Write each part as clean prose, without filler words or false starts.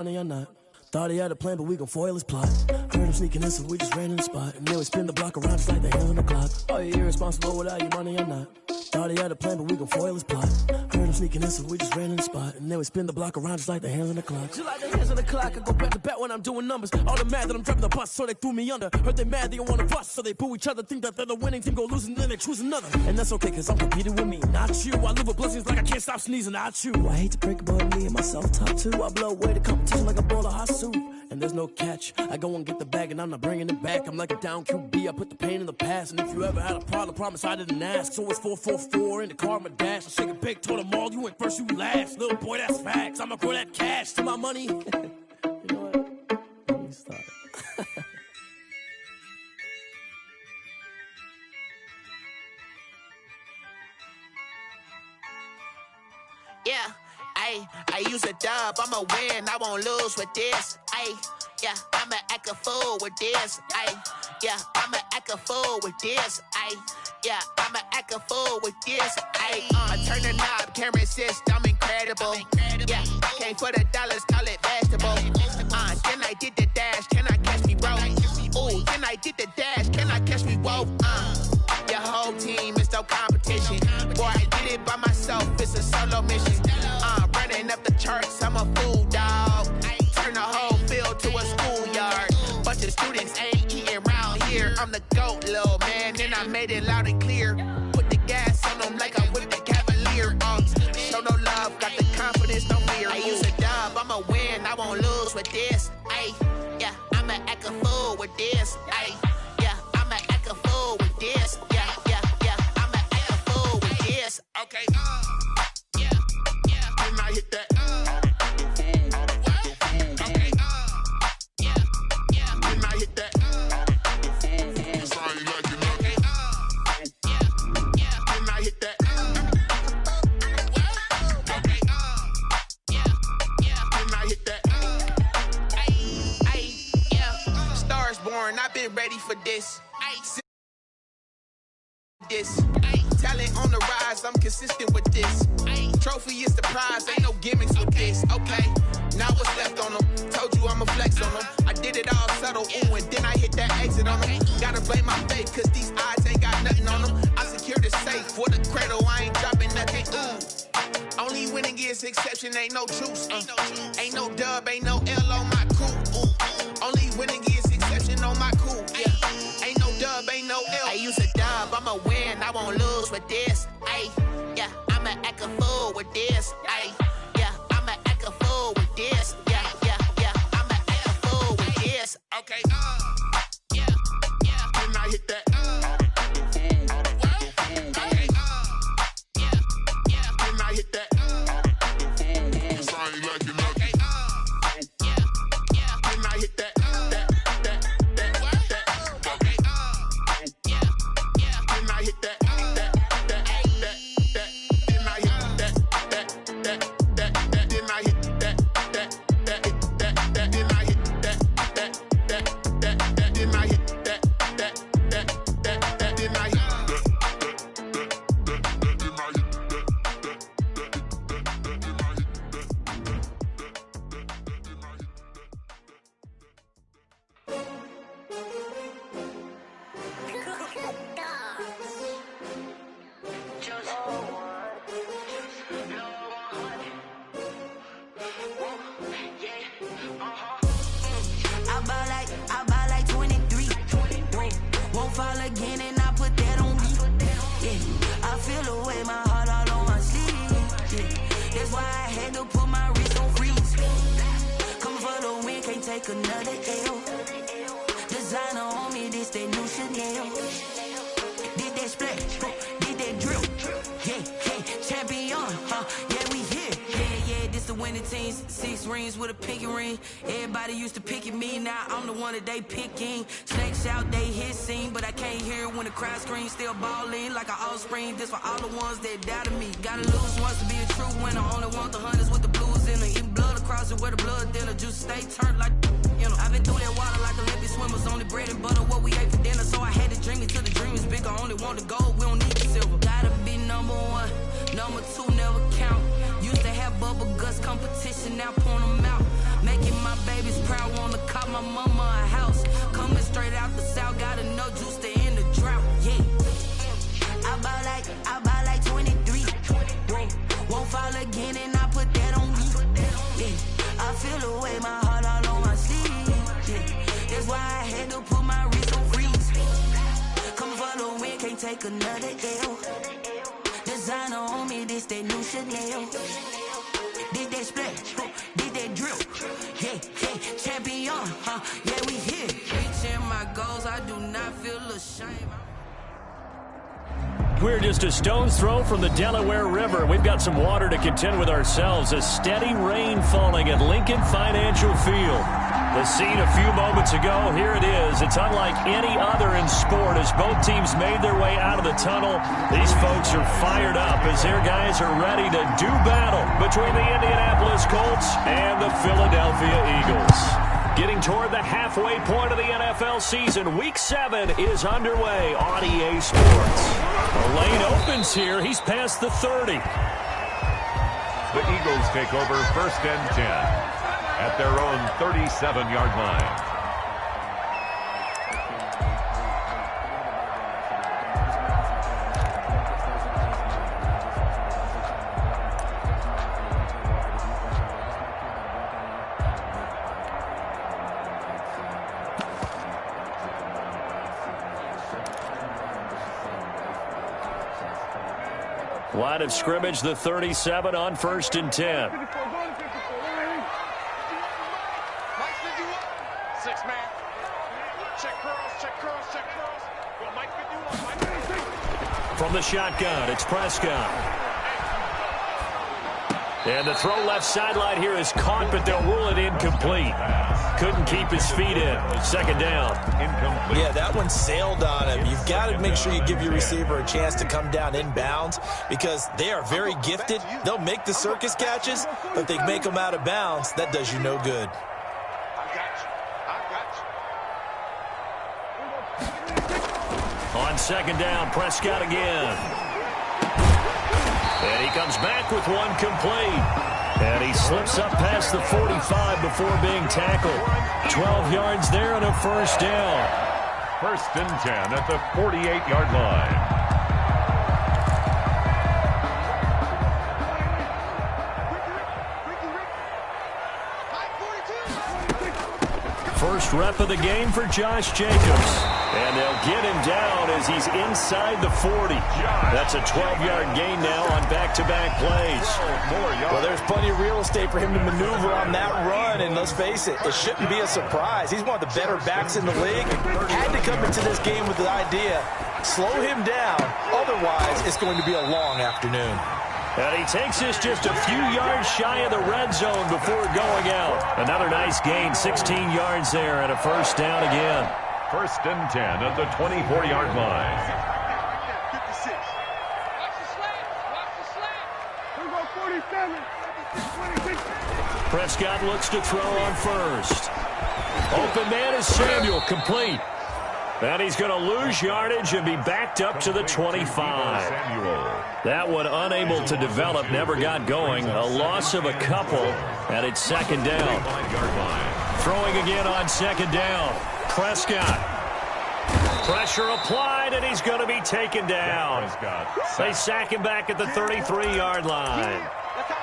money or not. Thought he had a plan, but we gon' foil his plot. Heard him sneaking in, so we just ran in the spot. And then we spin the block around just like the hands on the clock. Are you irresponsible without your money or not? Thought he had a plan, but we gon' foil his plot. Heard him sneaking in, so we just ran in the spot. And then we spin the block around just like the hands on the clock. Just like the hands on the clock, I go back to back when I'm doing numbers. All the mad that I'm driving the bus, so they threw me under. Heard they mad, they don't wanna bust, so they boo each other. Think that they're the winning team, go losing, then they choose another. And that's okay, cause I'm competing with me, not you. I live with blessings like I can't stop sneezing, not you. I hate to break it, but me and myself top two. I blow away the competition like a bowl of hot soup. And there's no catch. I go and get the bag and I'm not bringing it back. I'm like a down QB, I put the pain in the past. And if you ever had a problem, promise I didn't ask. So it's 444 in the car, my dash. I shake a big, told them all, you went first, you last. Little boy, that's facts. I'ma grow that cash to my money. You know what? Let me start. Yeah, I use a dub, I'ma win, I won't lose with this. Yeah, I'ma act a fool with this. Yeah, I'ma act a fool with this. Yeah, I'ma act a fool with this. I turn the knob, camera assist, I'm incredible. Yeah, came for the dollars, call it vegetable. Then I did the dash, can I catch me, bro? Ooh, then I did the dash, can I catch me, whoa? Your whole team is no competition. Boy, I did it by myself, it's a solo mission. Running up the charts, I'm a fool, dog. Turn the whole field to a schoolyard. Bunch of students ain't eating round here. I'm the GOAT, little man, and I made it loud and clear. Put the gas on them like I'm with the Cavalier. Show no love, got the confidence, no fear. I use a dub, I'ma win, I won't lose with this. Yeah, I'ma act a fool with this. Yeah, I'ma act a fool with this. Yeah, I'ma act a fool with this. Okay, yeah, and I hit that. I've been ready for this. Talent on the rise, I'm consistent with this. Trophy is the prize, ain't no gimmicks with this. Okay, now what's left on them? Told you I'ma flex on them. I did it all subtle, ooh, and then I hit that exit on them. Gotta blame my faith, cause these odds ain't got nothing on them. I secured the safe for the cradle, I ain't dropping nothing, ooh. Only winning is exception, ain't no truce. Ain't no dub, ain't no L on my coup. Only winning is exception on my coup. Yeah, ain't no dub, ain't no L. I use a dub, I'ma win, I won't lose with this. Yeah, I'ma act a fool with this. Yeah, I'ma act a fool with this. Yeah, I'ma act a fool with this. Okay, yeah, and I hit that. Okay, yeah, and I hit that. Cause I ain't like it. Okay, yeah, and I hit that. They picking, snakes out, they hissing, but I can't hear when the crowd screams, still balling like an offspring. This for all the ones that doubted me. Gotta lose once to be a true winner. Only want the hunters with the blues in it. Eating blood across it where the blood thinner. Juice stay turned like, you know. I've been through that water like Olympic swimmers. Only bread and butter, what we ate for dinner. So I had to dream it till the dream is bigger. Only want the gold, we don't need the silver. Gotta be number one, number two never count. Used to have bubble guts competition, now point them out. Making feel the way, my heart all on my sleeve. Yeah. That's why I had to put my wrist on freeze. Come for the win, can't take another L. Designer on me, this that new Chanel. Did that splash, did that drip. Yeah, yeah, champion, yeah, we here. Reaching my goals, I do not feel ashamed. We're just a stone's throw from the Delaware River. We've got some water to contend with ourselves. A steady rain falling at Lincoln Financial Field. The scene a few moments ago, here it is. It's unlike any other in sport as both teams made their way out of the tunnel. These folks are fired up as their guys are ready to do battle between the Indianapolis Colts and the Philadelphia Eagles. Getting toward the halfway point of the NFL season, Week 7 is underway on EA Sports. The lane opens here. He's past the 30. The Eagles take over 1st and 10 at their own 37-yard line. Line of scrimmage, the 37 on 1st and 10. From the shotgun, it's Prescott. And the throw left sideline here is caught, but they'll rule it incomplete. Couldn't keep his feet in. 2nd down. Incomplete. Yeah, that one sailed on him. You've got to make sure you give your receiver a chance to come down inbounds because they are very gifted. They'll make the circus catches, but if they make them out of bounds, that does you no good. On 2nd down, Prescott again. And he comes back with one complete. And he slips up past the 45 before being tackled. 12 yards there and a 1st down. 1st and 10 at the 48-yard line. First rep of the game for Josh Jacobs. And they'll get him down as he's inside the 40. That's a 12-yard gain now on back-to-back plays. Well, there's plenty of real estate for him to maneuver on that run, and let's face it, it shouldn't be a surprise. He's one of the better backs in the league. Had to come into this game with the idea, slow him down, otherwise it's going to be a long afternoon. And he takes this just a few yards shy of the red zone before going out. Another nice gain, 16 yards there and a 1st down again. 1st and 10 at the 24-yard line. 56. Watch the slant. Watch the slant. Here we go, 47. 26. Prescott looks to throw on 1st. Open man is Samuel, complete. And he's going to lose yardage and be backed up to the 25. That one unable to develop, never got going. A loss of a couple, and it's 2nd down. Throwing again on 2nd down. Prescott. Pressure applied, and he's going to be taken down. They sack him back at the 33-yard line.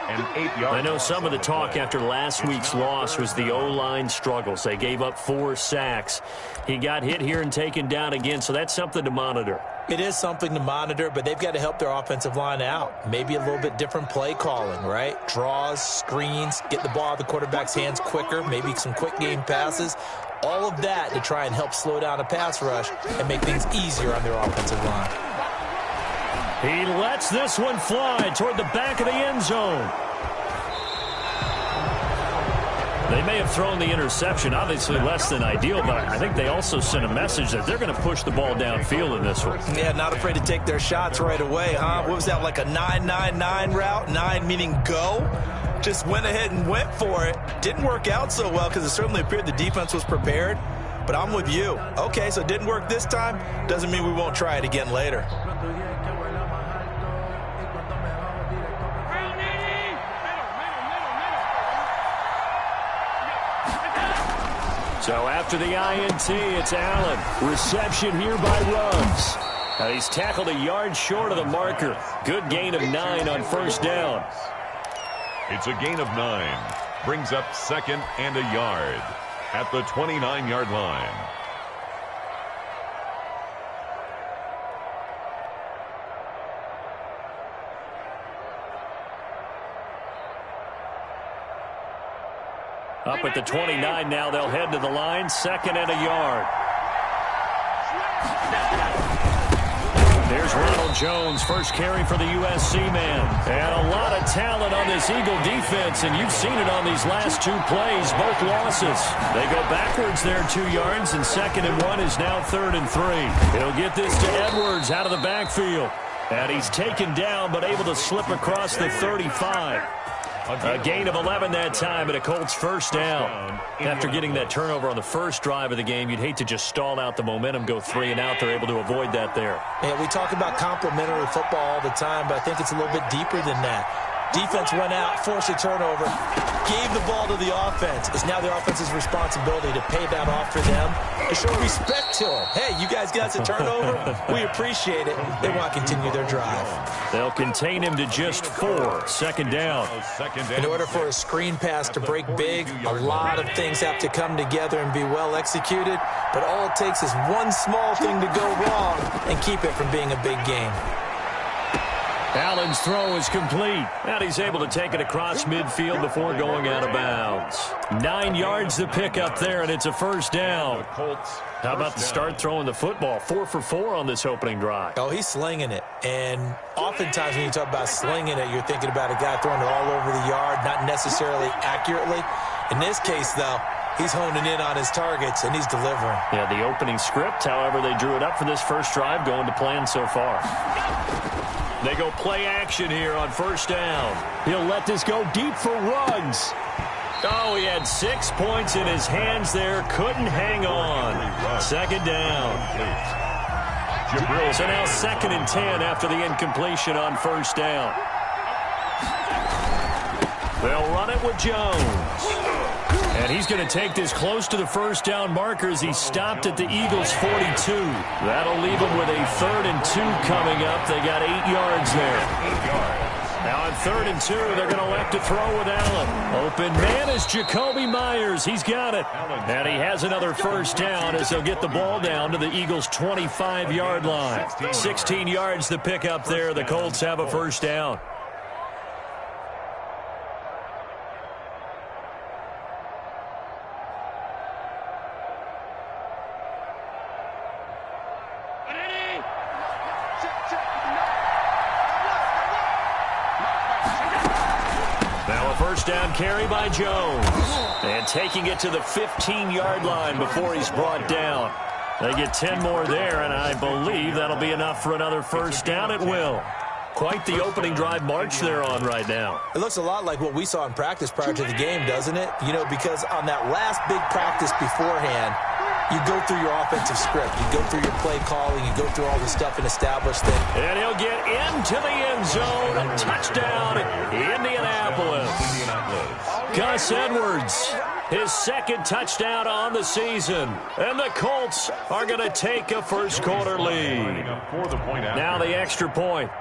I know some of the talk after last week's loss was the O-line struggles. They gave up 4 sacks. He got hit here and taken down again, so that's something to monitor. It is something to monitor, but they've got to help their offensive line out. Maybe a little bit different play calling, right? Draws, screens, get the ball out of the quarterback's hands quicker, maybe some quick game passes. All of that to try and help slow down a pass rush and make things easier on their offensive line. He lets this one fly toward the back of the end zone. They may have thrown the interception, obviously less than ideal, but I think they also sent a message that they're going to push the ball downfield in this one. Yeah, not afraid to take their shots right away, huh? What was that, like a 9-9-9 route? 9 meaning go? Just went ahead and went for it. Didn't work out so well because it certainly appeared the defense was prepared. But I'm with you. Okay, so it didn't work this time. Doesn't mean we won't try it again later. So after the INT, it's Allen. Reception here by Ruggs. He's tackled a yard short of the marker. Good gain of 9 on 1st down. It's a gain of 9. brings up 2nd and a yard at the 29-yard line. Up at the 29 now, they'll head to the line, 2nd and a yard. There's Ronald Jones, first carry for the USC man. And a lot of talent on this Eagle defense, and you've seen it on these last 2 plays, both losses. They go backwards there 2 yards, and 2nd and 1 is now 3rd and 3. He'll get this to Edwards out of the backfield. And he's taken down, but able to slip across the 35. A gain of 11 that time, and a Colts first down. After getting that turnover on the first drive of the game, you'd hate to just stall out the momentum, go 3 and out. They're able to avoid that there. Yeah, we talk about complementary football all the time, but I think it's a little bit deeper than that. Defense went out, forced a turnover, gave the ball to the offense. It's now the offense's responsibility to pay that off for them, to show respect to them. Hey, you guys got us a turnover? We appreciate it. They want to continue their drive. They'll contain him to just 4. 2nd down. In order for a screen pass to break big, a lot of things have to come together and be well executed, but all it takes is one small thing to go wrong and keep it from being a big game. Allen's throw is complete, and he's able to take it across midfield before going out of bounds. 9 yards to pick up there, and it's a first down. How about the start throwing the football? 4 for 4 on this opening drive. Oh, he's slinging it. And oftentimes when you talk about slinging it, you're thinking about a guy throwing it all over the yard, not necessarily accurately. In this case, though, he's honing in on his targets, and he's delivering. Yeah, the opening script, however, they drew it up for this first drive, going to plan so far. They go play action here on first down. He'll let this go deep for Ruggs. Oh, he had 6 points in his hands there. Couldn't hang on. 2nd down. So now 2nd and 10 after the incompletion on first down. They'll run it with Jones. And he's going to take this close to the first down marker as he stopped at the Eagles' 42. That'll leave him with a 3rd and 2 coming up. They got 8 yards there. 8 yards. Now on 3rd and 2, they're going to elect to throw with Allen. Open man is Jacoby Myers. He's got it. And he has another first down as they'll get the ball down to the Eagles' 25-yard line. 16 yards to pick up there. The Colts have a first down. Down carry by Jones. And taking it to the 15-yard line before he's brought down. They get 10 more there, and I believe that'll be enough for another first down. It will. Quite the opening drive march they're on right now. It looks a lot like what we saw in practice prior to the game, doesn't it? You know, because on that last big practice beforehand, you go through your offensive script. You go through your play calling. You go through all the stuff and establish things. And he'll get into the end zone. A touchdown, Indianapolis. Gus Edwards, his 2nd touchdown on the season. And the Colts are going to take a first-quarter lead. Now the extra point.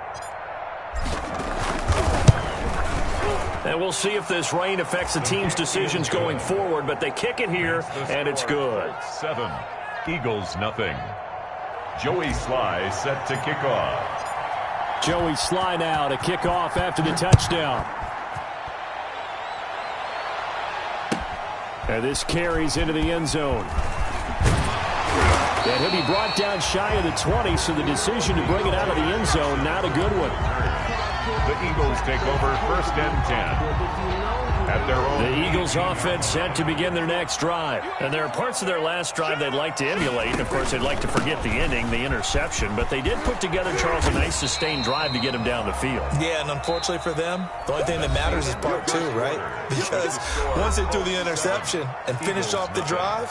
And we'll see if this rain affects the team's decisions going forward, but they kick it here, and it's good. 7, Eagles nothing. Joey Sly set to kick off. Joey Sly now to kick off after the touchdown. And this carries into the end zone. And he'll be brought down shy of the 20, so the decision to bring it out of the end zone, not a good one. The Eagles take over 1st and 10. At their own. The Eagles offense set to begin their next drive. And there are parts of their last drive they'd like to emulate. And, of course, they'd like to forget the ending, the interception. But they did put together, Charles, a nice sustained drive to get him down the field. Yeah, and unfortunately for them, the only thing that matters is part 2, right? Because once they threw the interception and finished off the drive,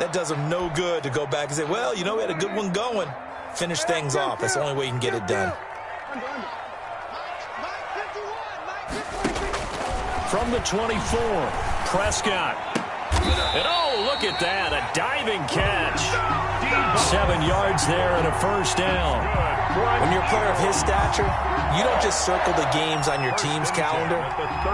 that does them no good to go back and say, well, you know, we had a good one going. Finish things off. That's the only way you can get it done. From the 24, Prescott. And oh, look at that, a diving catch. 7 yards there and a first down. When you're a player of his stature, you don't just circle the games on your team's calendar.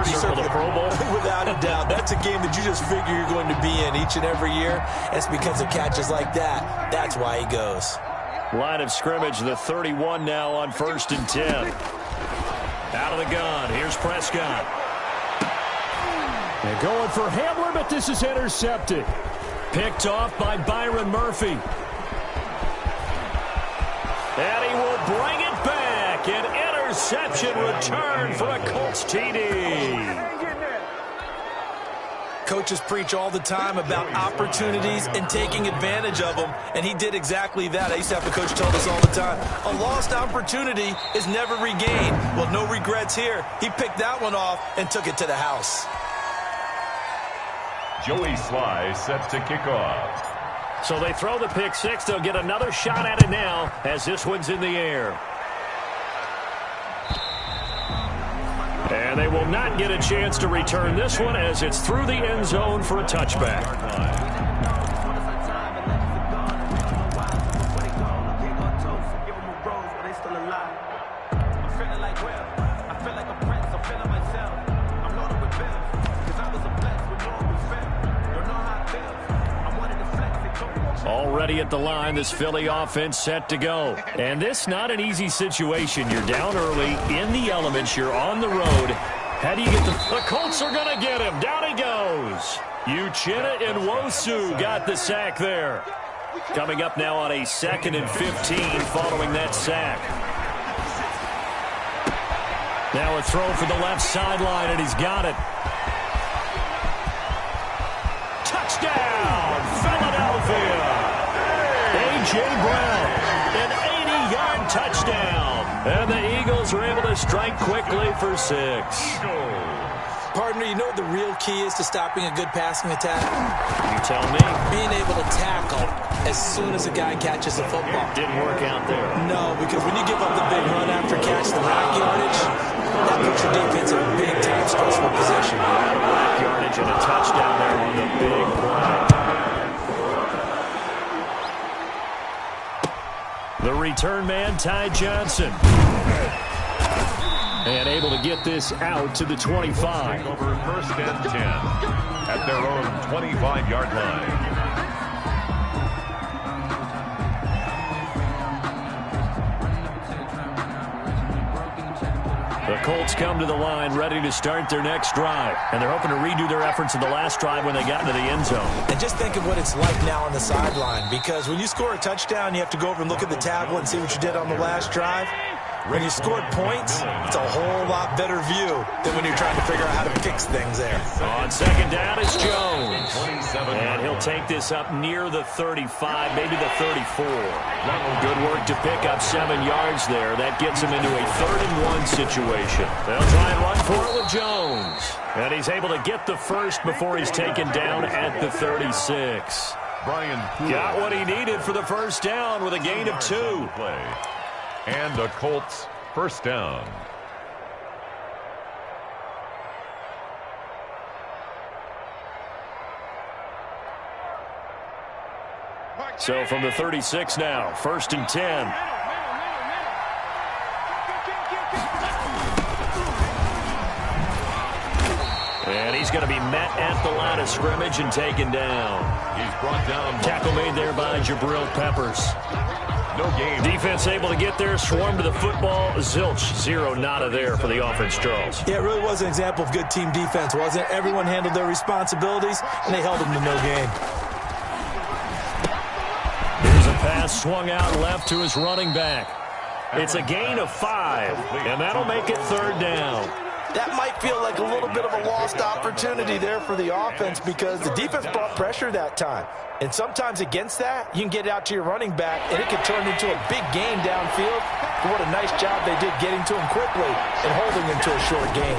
You circle the Pro Bowl. Without a doubt. That's a game that you just figure you're going to be in each and every year. And it's because of catches like that. That's why he goes. Line of scrimmage, the 31 now on 1st and 10. Out of the gun, here's Prescott. And going for Hamler, but this is intercepted. Picked off by Byron Murphy. And he will bring it back. An interception return for a Colts TD. Coaches preach all the time about opportunities and taking advantage of them, and he did exactly that. I used to have a coach tell us all the time, a lost opportunity is never regained. Well, no regrets here. He picked that one off and took it to the house. Joey Sly set to kick off. So they throw the pick six. They'll get another shot at it now as this one's in the air. And they will not get a chance to return this one as it's through the end zone for a touchback. Already at the line, this Philly offense set to go. And this not an easy situation. You're down early, in the elements, you're on the road. How do you get the Colts are going to get him. Down he goes. Uchenna and Nwosu got the sack there. Coming up now on a 2nd and 15 following that sack. Now a throw for the left sideline, and he's got it. Touchdown, Philadelphia. A.J. Brown, an 80-yard touchdown. And the Eagles are able to strike quickly for 6. Partner, you know what the real key is to stopping a good passing attack? You tell me. Being able to tackle as soon as a guy catches the football. Didn't work out there. No, because when you give up the big run after catch, the rack yardage, that puts your defense in a big-time stressful position. Rack yardage and a touchdown there on the big play. The return man, Ty Johnson. And able to get this out to the 25. Over 1st and 10 at their own 25-yard line. The Colts come to the line ready to start their next drive. And they're hoping to redo their efforts in the last drive when they got into the end zone. And just think of what it's like now on the sideline. Because when you score a touchdown, you have to go over and look at the tablet and see what you did on the last drive. When you scored points, it's a whole lot better view than when you're trying to figure out how to fix things there. On 2nd down, it's Jones. And he'll take this up near the 35, maybe the 34. Good work to pick up 7 yards there. That gets him into a 3rd and 1 situation. They'll try and run for it with Jones. And he's able to get the first before he's taken down at the 36. Got what he needed for the first down with a gain of 2. And the Colts first down. So from the 36 now, 1st and 10. And he's going to be met at the line of scrimmage and taken down. He's brought down. Tackle made there by Jabril Peppers. No game. Defense able to get there, swarm to the football. Zilch, 0 nada there for the offense, Charles. Yeah, it really was an example of good team defense, wasn't it? Everyone handled their responsibilities, and they held them to no gain. Here's a pass swung out left to his running back. It's a gain of 5, and that'll make it 3rd down. That might feel like a little bit of a lost opportunity there for the offense because the defense brought pressure that time. And sometimes against that, you can get out to your running back, and it can turn into a big gain downfield. But what a nice job they did getting to him quickly and holding him to a short gain.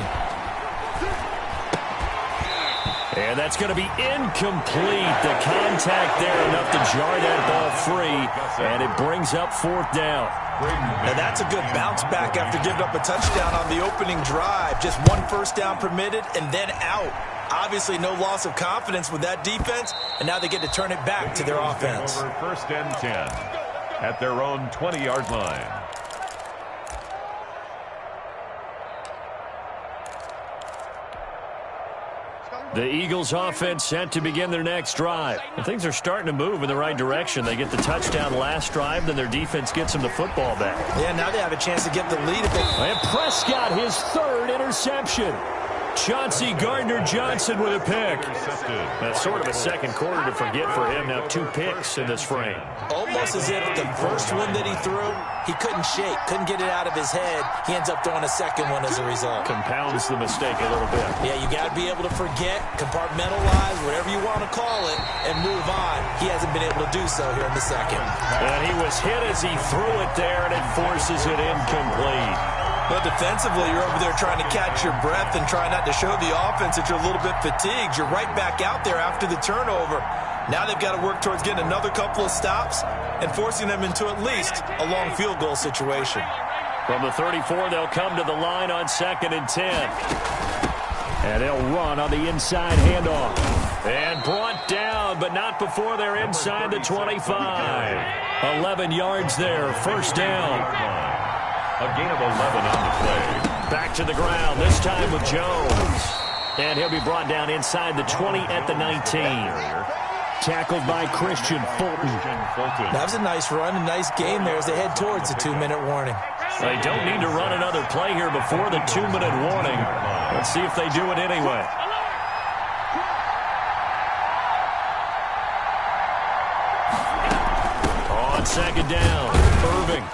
And that's going to be incomplete. The contact there enough to jar that ball free, and it brings up 4th down. Now that's a good bounce back after giving up a touchdown on the opening drive. Just 1 first down permitted and then out. Obviously, no loss of confidence with that defense, and now they get to turn it back to their offense. First and 10 at their own 20-yard line. The Eagles offense set to begin their next drive. And things are starting to move in the right direction. They get the touchdown last drive, then their defense gets them the football back. Yeah, now they have a chance to get the lead. And Prescott, his third interception. Chauncey Gardner-Johnson with a pick. That's sort of a second quarter to forget for him. Now 2 picks in this frame. Almost as if the first one that he threw, he couldn't shake, couldn't get it out of his head. He ends up throwing a second one as a result. Compounds the mistake a little bit. Yeah, you got to be able to forget, compartmentalize, whatever you want to call it, and move on. He hasn't been able to do so here in the second. And he was hit as he threw it there, and it forces it incomplete. But defensively, you're over there trying to catch your breath and try not to show the offense that you're a little bit fatigued. You're right back out there after the turnover. Now they've got to work towards getting another couple of stops and forcing them into at least a long field goal situation. From the 34, they'll come to the line on 2nd and 10. And they'll run on the inside handoff. And brought down, but not before they're inside the 25. 11 yards there, first down. A gain of 11 on the play. Back to the ground, this time with Jones. And he'll be brought down inside the 20 at the 19. Tackled by Christian Fulton. That was a nice run, a nice game there as they head towards the 2-minute warning. They don't need to run another play here before the 2-minute warning. Let's see if they do it anyway. On 2nd down, Irving.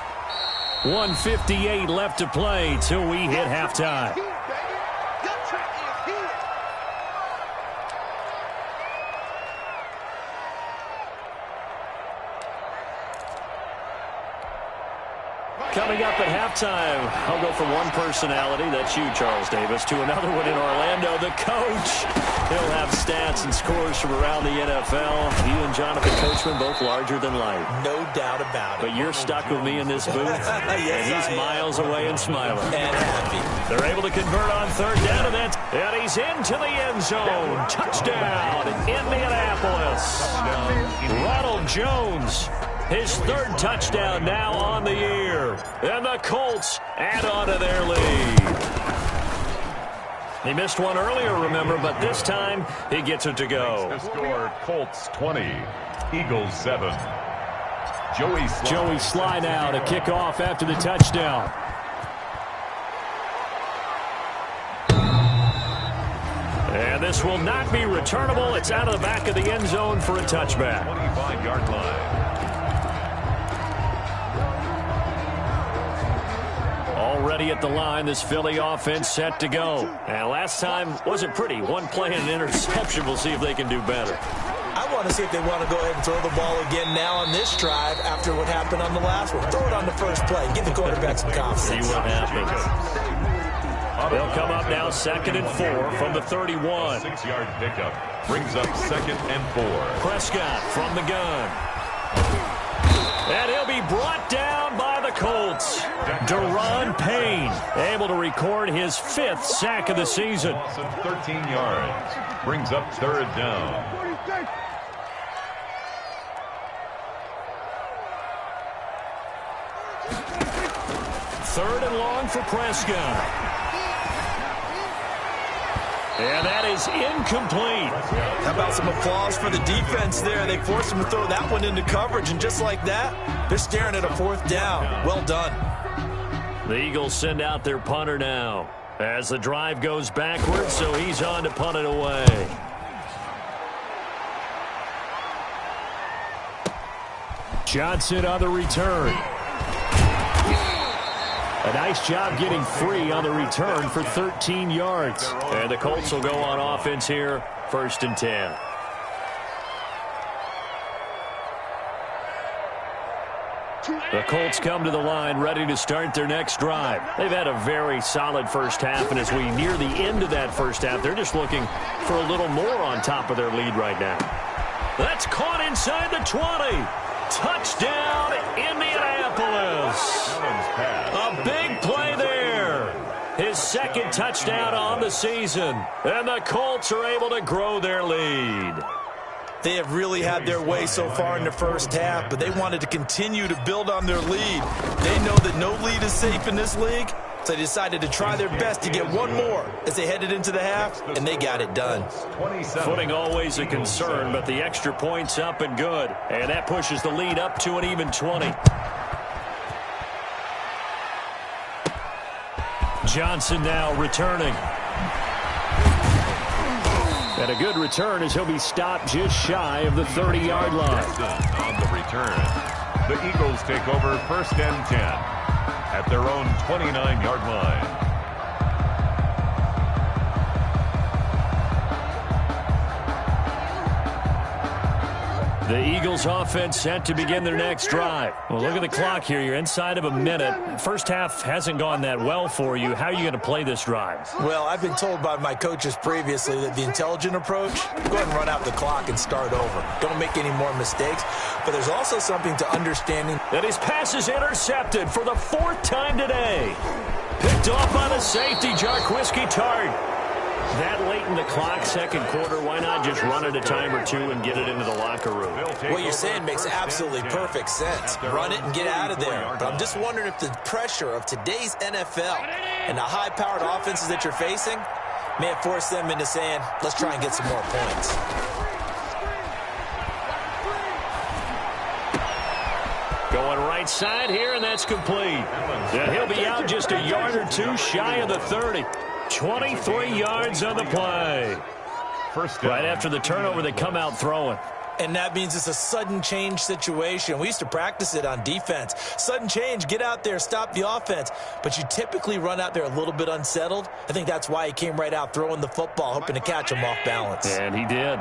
1:58 left to play till we hit halftime. Coming up at halftime, I'll go from one personality, that's you, Charles Davis, to another one in Orlando, the coach. He'll have stats and scores from around the NFL. He and Jonathan Coachman, both larger than life. No doubt about it. But you're stuck with me in this booth, yes, and he's miles away and smiling. And happy. They're able to convert on 3rd down, and he's into the end zone. Touchdown, Indianapolis. Ronald Jones. His 3rd touchdown now on the year. And the Colts add on to their lead. He missed one earlier, remember, but this time he gets it to go. The score, Colts 20, Eagles 7. Joey Sly now to kick off after the touchdown. And this will not be returnable. It's out of the back of the end zone for a touchback. 25-yard line. Already at the line, this Philly offense set to go. And last time wasn't pretty. One play and an interception. We'll see if they can do better. I want to see if they want to go ahead and throw the ball again now on this drive after what happened on the last one. Throw it on the first play. Give the quarterback some confidence. See what happens. They'll come up now 2nd and 4 from the 31. 6-yard pickup brings up 2nd and 4. Prescott from the gun. And he'll be brought down by the Colts. Deron Payne able to record his 5th sack of the season. 13 yards brings up 3rd down. Third and long for Prescott. And that is incomplete. How about some applause for the defense there? They forced him to throw that one into coverage, and just like that, they're staring at a 4th down. Well done. The Eagles send out their punter now as the drive goes backwards, so he's on to punt it away. Johnson on the return. A nice job getting free on the return for 13 yards. And the Colts will go on offense here, 1st and 10. The Colts come to the line ready to start their next drive. They've had a very solid first half, and as we near the end of that first half, they're just looking for a little more on top of their lead right now. That's caught inside the 20. Touchdown, Indianapolis. A big play there. his second touchdown on the season. And the Colts are able to grow their lead. They have really had their way so far in the first half, but they wanted to continue to build on their lead. They know that no lead is safe in this league, so they decided to try their best to get one more as they headed into the half, and they got it done. Footing always a concern, but the extra point's up and good. And that pushes the lead up to an even 20. Johnson now returning. And a good return as he'll be stopped just shy of the 30-yard line. On the return, the Eagles take over 1st and 10 at their own 29-yard line. The Eagles offense set to begin their next drive. Well, look at the clock here. You're inside of a minute. First half hasn't gone that well for you. How are you going to play this drive? Well, I've been told by my coaches previously that the intelligent approach, go ahead and run out the clock and start over. Don't make any more mistakes. But there's also something to understanding that his pass is intercepted for the 4th time today. Picked off by the safety, Jarquiski Tart. That late in the clock, second quarter, why not just run it a time or two and get it into the locker room? What you're saying makes absolutely perfect sense. Run it and get out of there. But I'm just wondering if the pressure of today's NFL and the high-powered offenses that you're facing may have forced them into saying, let's try and get some more points. Going right side here, and that's complete. Yeah, he'll be out just a yard or two shy of the 30. 23 yards on the play. Right after the turnover, they come out throwing. And that means it's a sudden change situation. We used to practice it on defense. Sudden change, get out there, stop the offense. But you typically run out there a little bit unsettled. I think that's why he came right out throwing the football, hoping to catch him off balance. And he did.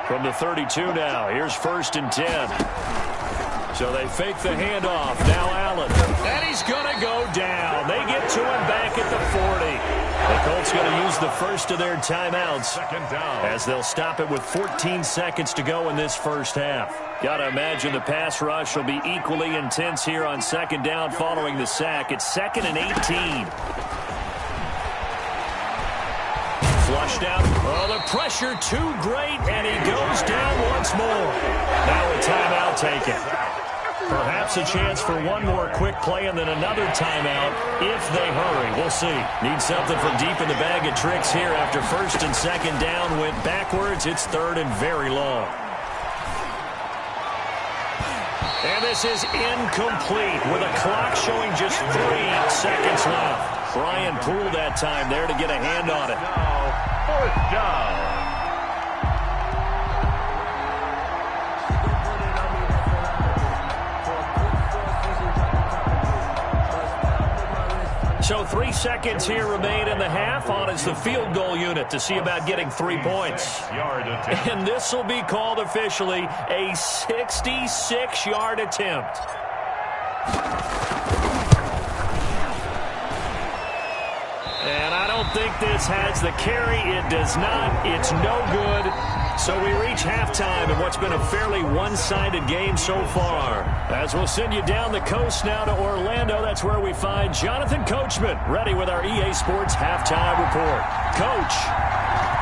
From the 32 now, here's 1st and 10. So they fake the handoff. Now Allen. And he's going to go down. They get to him back at the 40. The Colts going to use the first of their timeouts as they'll stop it with 14 seconds to go in this first half. Got to imagine the pass rush will be equally intense here on 2nd down following the sack. It's 2nd and 18. Flushed out. Oh, the pressure too great, and he goes down once more. Now a timeout taken. Perhaps a chance for one more quick play and then another timeout if they hurry. We'll see. Need something from deep in the bag of tricks here after 1st and 2nd down went backwards. It's 3rd and very long. And this is incomplete with a clock showing just 3 seconds left. Brian Poole that time there to get a hand on it. 4th down. So 3 seconds here remain in the half. On is the field goal unit to see about getting 3 points. And this will be called officially a 66-yard attempt. And I don't think this has the carry. It does not. It's no good. So we reach halftime in what's been a fairly one-sided game so far. As we'll send you down the coast now to Orlando, that's where we find Jonathan Coachman ready with our EA Sports Halftime Report. Coach,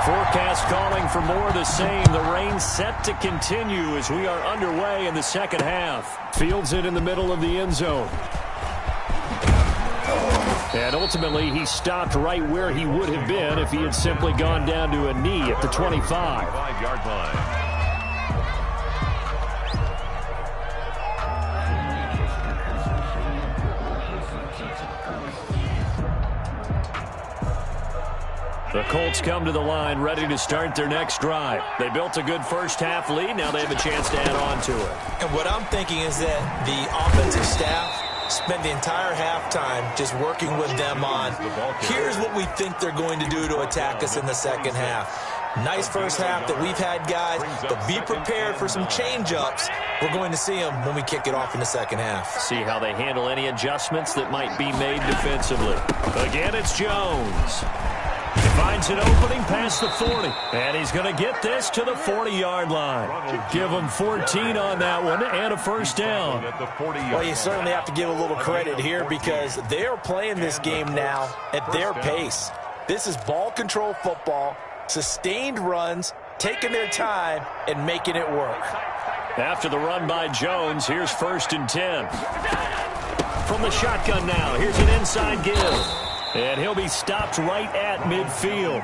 forecast calling for more of the same. The rain set to continue as we are underway in the second half. Fields it in the middle of the end zone. And ultimately, he stopped right where he would have been if he had simply gone down to a knee at the 25. 5-yard line. The Colts come to the line ready to start their next drive. They built a good first half lead. Now they have a chance to add on to it. And what I'm thinking is that the offensive staff spend the entire halftime just working with them on, here's what we think they're going to do to attack us in the second half. Nice first half that we've had, guys, but be prepared for some change-ups. We're going to see them when we kick it off in the second half. See how they handle any adjustments that might be made defensively. Again, it's Jones. finds an opening past the 40. And he's going to get this to the 40-yard line. Give him 14 on that one and a first down. Well, you certainly have to give a little credit here because they are playing this game now at their pace. This is ball control football, sustained runs, taking their time, and making it work. After the run by Jones, here's 1st and 10. From the shotgun now, here's an inside give. And he'll be stopped right at midfield.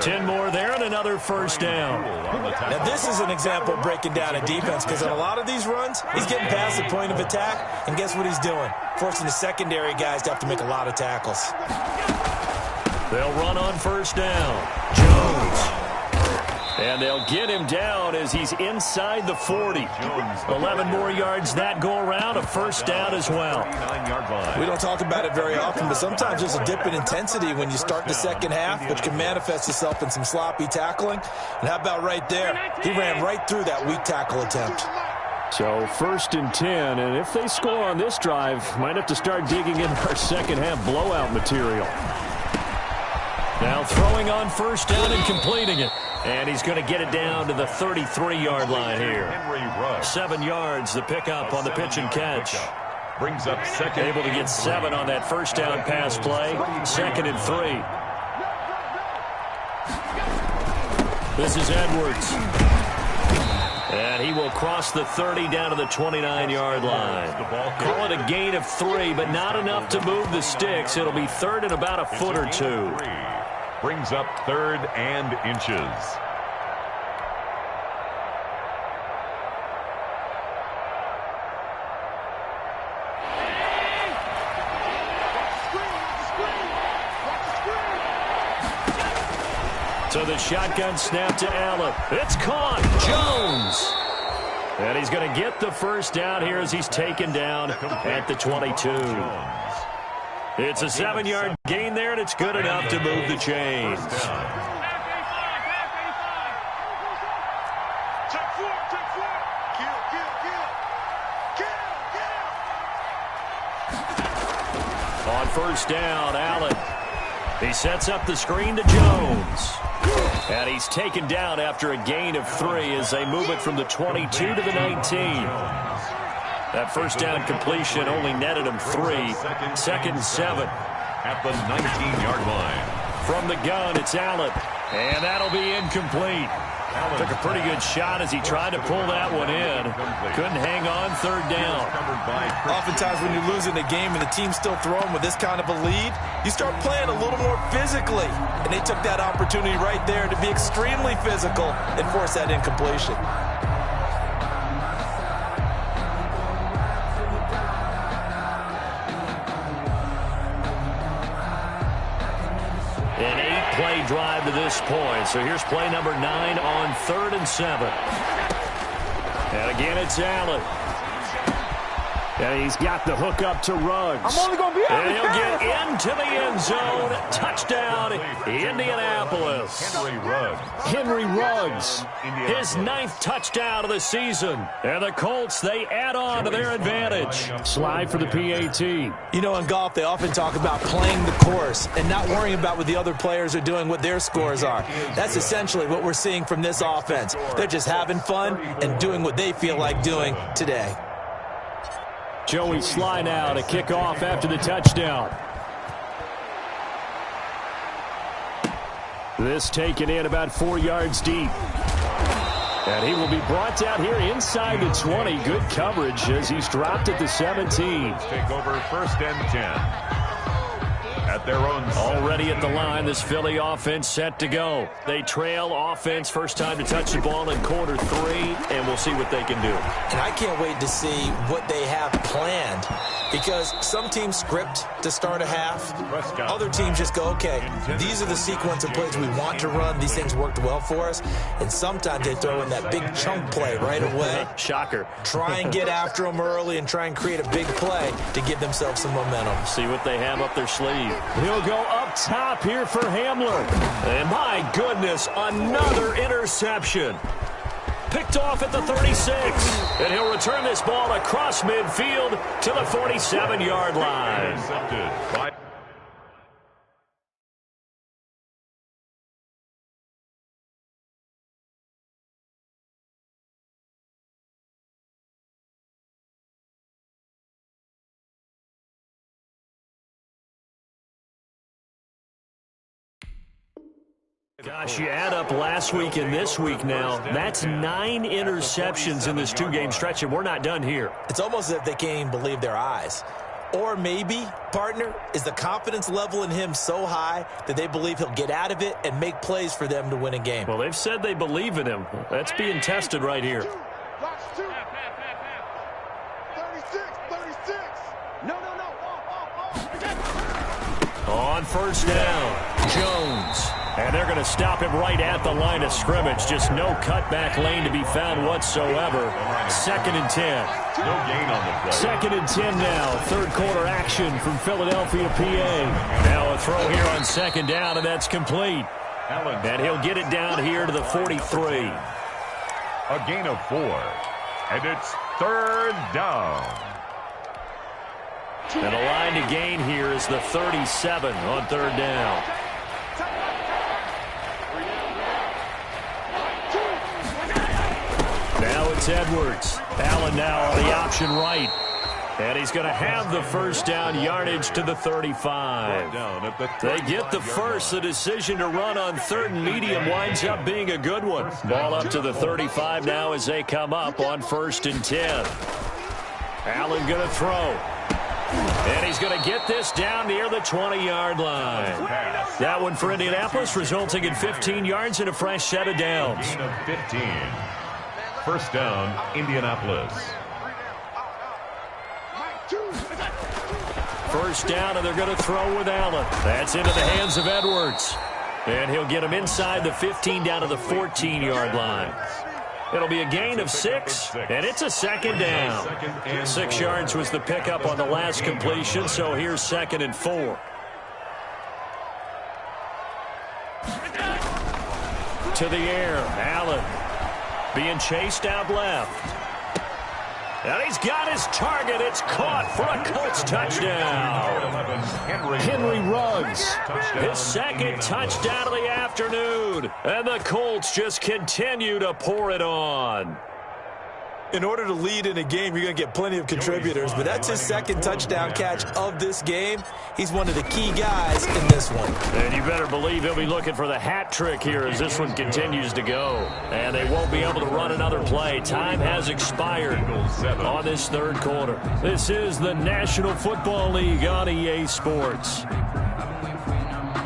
10 more there and another first down. Now this is an example of breaking down a defense because on a lot of these runs, he's getting past the point of attack, and guess what he's doing? Forcing the secondary guys to have to make a lot of tackles. They'll run on first down. Jones. And they'll get him down as he's inside the 40. 11 more yards that go around, a first down as well. We don't talk about it very often, but sometimes there's a dip in intensity when you start the second half, which can manifest itself in some sloppy tackling. And how about right there? He ran right through that weak tackle attempt. So 1st and 10, and if they score on this drive, might have to start digging in our second half blowout material. Now throwing on first down and completing it. And he's going to get it down to the 33-yard line here. 7 yards, the pickup on the pitch and catch. Brings up second. Able to get 7 on that first down pass play. 2nd and 3. This is Edwards. And he will cross the 30 down to the 29-yard line. Call it a gain of 3, but not enough to move the sticks. It'll be 3rd and about a foot or 2. Brings up 3rd and inches. So the shotgun snap to Allen. It's caught. Jones. And he's going to get the first down here as he's taken down at the 22. It's a 7-yard gain there, and it's good enough to move the chains. On first down, Allen. He sets up the screen to Jones. And he's taken down after a gain of 3 as they move it from the 22 to the 19. That first down completion only netted him 3. 2nd and 7. At the 19-yard line. From the gun, it's Allen. And that'll be incomplete. Took a pretty good shot as he tried to pull that one in. Couldn't hang on 3rd down. Oftentimes when you're losing a game and the team's still throwing with this kind of a lead, you start playing a little more physically. And they took that opportunity right there to be extremely physical and force that incompletion. An 8-play drive to this point. So here's play number 9 on 3rd and 7. And again, it's Allen. And he's got the hook up to Ruggs. I'm only going to be out. And he'll get into the end zone. Touchdown, Indianapolis. Henry Ruggs, his 9th touchdown of the season. And the Colts, they add on to their advantage. Slide for the PAT. You know, in golf, they often talk about playing the course and not worrying about what the other players are doing, what their scores are. That's essentially what we're seeing from this offense. They're just having fun and doing what they feel like doing today. Joey Sly now to kick off after the touchdown. This taken in about 4 yards deep. And he will be brought down here inside the 20. Good coverage as he's dropped at the 17. Take over 1st and 10. At their own. Already at the line, this Philly offense set to go. They trail offense, first time to touch the ball in quarter 3, and we'll see what they can do. And I can't wait to see what they have planned because some teams script to start a half. Other teams just go, okay, these are the sequence of plays we want to run. These things worked well for us. And sometimes they throw in that big chunk play right away. Shocker. Try and get after them early and try and create a big play to give themselves some momentum. See what they have up their sleeve. He'll go up top here for Hamler. And my goodness, another interception. Picked off at the 36. And he'll return this ball across midfield to the 47-yard line. Intercepted by Gosh, you add up last week and this week now, that's 9 interceptions in this 2-game stretch, and we're not done here. It's almost as if they can't even believe their eyes. Or maybe, partner, is the confidence level in him so high that they believe he'll get out of it and make plays for them to win a game. Well, they've said they believe in him. That's being tested right here. 36. No. On first down, Jones. And they're going to stop him right at the line of scrimmage. Just no cutback lane to be found whatsoever. 2nd and 10. No gain on the play. 2nd and 10 now. Third quarter action from Philadelphia, PA. Now a throw here on 2nd down, and that's complete. And he'll get it down here to the 43. A gain of 4. And it's 3rd down. And the line to gain here is the 37 on 3rd down. Now it's Edwards. Allen now on the option right. And he's going to have the first down, yardage to the 35. They get the first. The decision to run on 3rd and medium winds up being a good one. Ball up to the 35 now as they come up on 1st and 10. Allen going to throw. And he's going to get this down near the 20-yard line. That one for Indianapolis, resulting in 15 yards and a fresh set of downs. Gain of 15. First down, Indianapolis. First down, and they're going to throw with Allen. That's into the hands of Edwards. And he'll get him inside the 15 down to the 14-yard line. It'll be a gain of 6, and it's a 2nd down. 6 yards was the pickup on the last completion, so here's 2nd and 4. To the air, Allen being chased out left. And he's got his target. It's caught for a Colts touchdown. Henry Ruggs, his 2nd touchdown of the afternoon. And the Colts just continue to pour it on. In order to lead in a game, you're going to get plenty of contributors, but that's his 2nd touchdown catch of this game. He's one of the key guys in this one. And you better believe he'll be looking for the hat trick here as this one continues to go. And they won't be able to run another play. Time has expired on this 3rd quarter. This is the National Football League on EA Sports.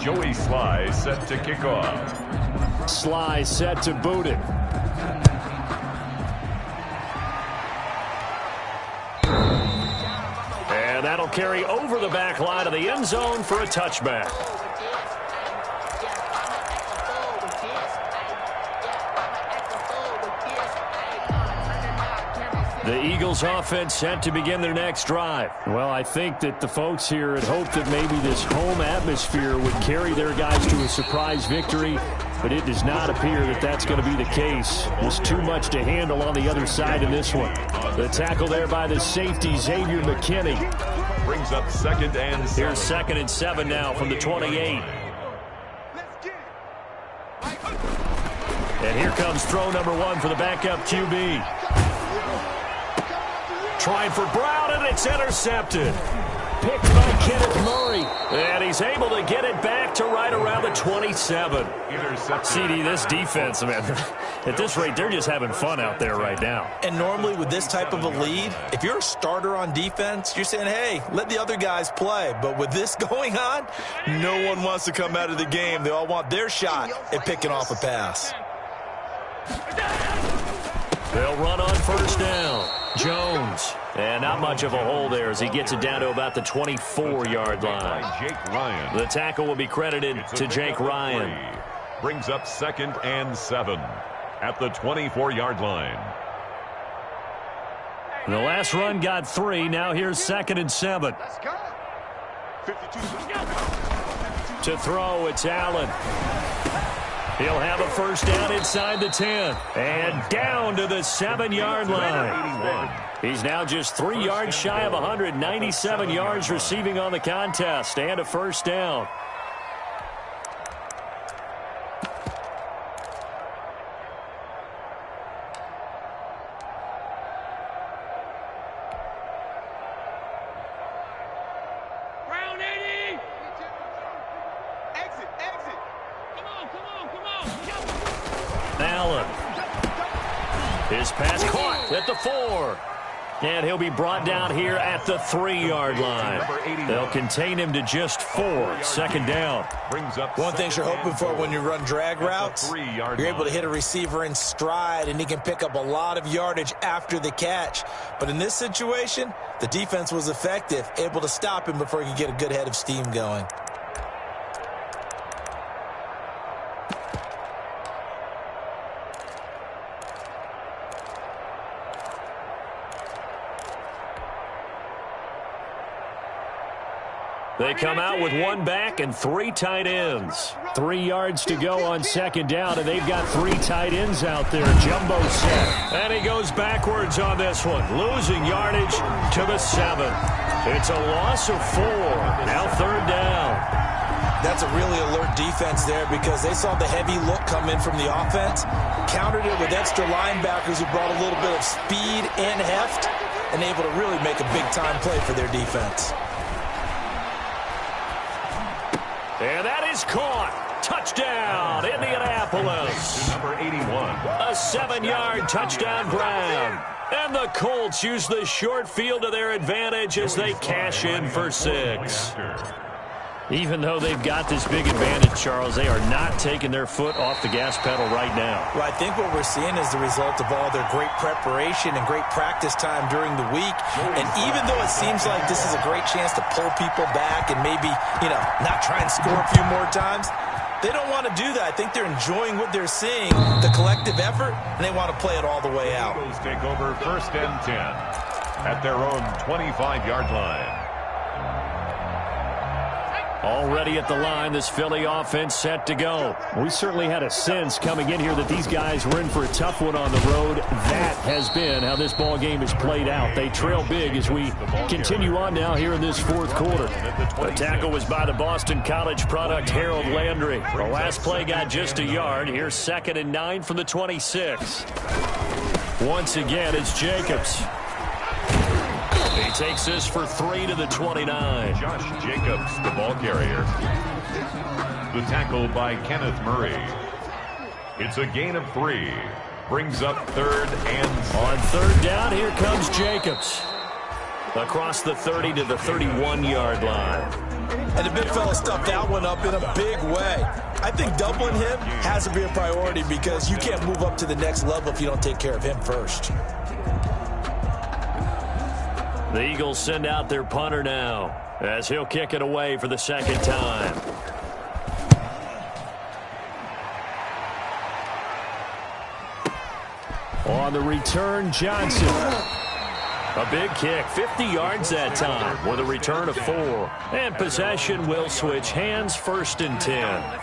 Joey Sly set to kick off. Sly set to boot it. And that'll carry over the back line of the end zone for a touchback. The Eagles offense set to begin their next drive. Well, I think that the folks here had hoped that maybe this home atmosphere would carry their guys to a surprise victory, but it does not appear that that's going to be the case. There's too much to handle on the other side in this one. The tackle there by the safety, Xavier McKinney. Brings up 2nd and 7. Here's 2nd and 7 now from the 28. And here comes throw number 1 for the backup QB. Trying for Brown, and it's intercepted. Picked by Kenneth Murray. And he's able to get it back to right around the 27. CD, this defense, man, at this rate, they're just having fun out there right now. And normally with this type of a lead, if you're a starter on defense, you're saying, hey, let the other guys play. But with this going on, no one wants to come out of the game. They all want their shot at picking off a pass. They'll run on first down. Jones. And not much of a hole there as he gets it down to about the 24-yard line. Jake Ryan. The tackle will be credited to Jake Ryan. Brings up 2nd and 7 at the 24-yard line. The last run got 3. Now here's 2nd and 7. To throw, it's Allen. He'll have a first down inside the 10. And down to the 7-yard line. He's now just 3 yards shy of 197 yards receiving on the contest. And a first down. Exit. Come on. Pass caught at the 4. And he'll be brought down here at the 3-yard line. They'll contain him to just 4. Second down. One thing you're hoping for when you run drag routes, you're able to hit a receiver in stride, and he can pick up a lot of yardage after the catch. But in this situation, the defense was effective, able to stop him before he could get a good head of steam going. They come out with 1 back and 3 tight ends. 3 yards to go on second down, and they've got 3 tight ends out there. Jumbo set. And he goes backwards on this one, losing yardage to the 7. It's a loss of 4. Now third down. That's a really alert defense there because they saw the heavy look come in from the offense, countered it with extra linebackers who brought a little bit of speed and heft, and able to really make a big-time play for their defense. And that is caught. Touchdown, Indianapolis. Number 81. A 7-yard touchdown grab. And the Colts use the short field to their advantage as they cash in for 6. Even though they've got this big advantage, Charles, they are not taking their foot off the gas pedal right now. Well, I think what we're seeing is the result of all their great preparation and great practice time during the week. And even though it seems like this is a great chance to pull people back and maybe, not try and score a few more times, they don't want to do that. I think they're enjoying what they're seeing, the collective effort, and they want to play it all the way out. Eagles take over 1st and 10 at their own 25-yard line. Already at the line, this Philly offense set to go. We certainly had a sense coming in here that these guys were in for a tough one on the road. That has been how this ball game has played out. They trail big as we continue on now here in this 4th quarter. The tackle was by the Boston College product, Harold Landry. The last play got just a yard. Here's 2nd and 9 from the 26. Once again, it's Jacobs. He takes this for 3 to the 29. Josh Jacobs, the ball carrier. The tackle by Kenneth Murray. It's a gain of 3. Brings up 3rd and... On 3rd down, here comes Jacobs. Across the 30 to the 31-yard line. And the big fella stuffed that one up in a big way. I think doubling him has to be a priority because you can't move up to the next level if you don't take care of him first. The Eagles send out their punter now as he'll kick it away for the 2nd time. On the return, Johnson. A big kick, 50 yards that time with a return of 4. And possession will switch hands, 1st and 10.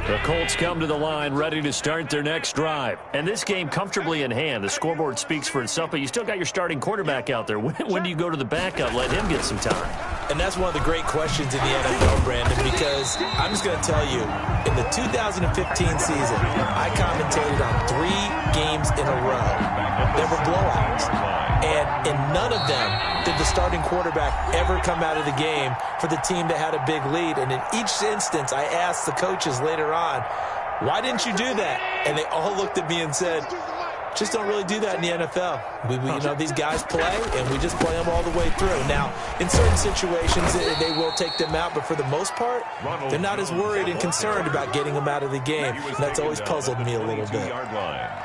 The Colts come to the line ready to start their next drive. And this game comfortably in hand. The scoreboard speaks for itself, but you still got your starting quarterback out there. When do you go to the backup, let him get some time? And that's one of the great questions in the NFL, Brandon, because I'm just going to tell you, in the 2015 season, I commentated on 3 games in a row. There were blowouts. And in none of them did the starting quarterback ever come out of the game for the team that had a big lead. And in each instance, I asked the coaches later on, why didn't you do that? And they all looked at me and said, just don't really do that in the NFL. These guys play, and we just play them all the way through. Now, in certain situations, they will take them out, but for the most part, they're not as worried and concerned about getting them out of the game. And that's always puzzled me a little bit.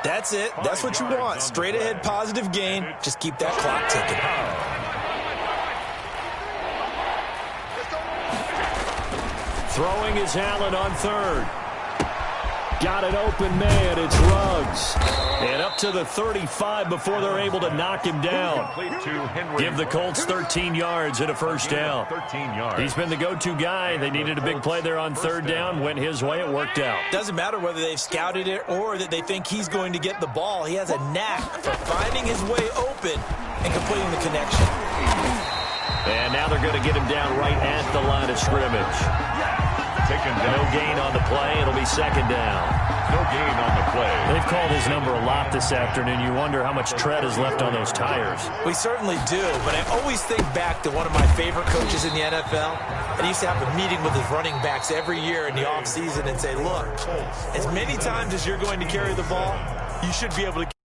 That's it. That's what you want. Straight ahead, positive gain. Just keep that clock ticking. Throwing is Allen on 3rd. Got an open man. It's Ruggs. And up to the 35 before they're able to knock him down. Give the Colts 13 yards and a 1st down. He's been the go-to guy. They needed a big play there on 3rd down. Went his way. It worked out. Doesn't matter whether they've scouted it or that they think he's going to get the ball. He has a knack for finding his way open and completing the connection. And now they're going to get him down right at the line of scrimmage. taken down. No gain on the play. It'll be second down. No gain on the play. They've called his number a lot this afternoon. You wonder how much tread is left on those tires. We certainly do, but I always think back to one of my favorite coaches in the NFL. And he used to have a meeting with his running backs every year in the offseason and say, look, as many times as you're going to carry the ball, you should be able to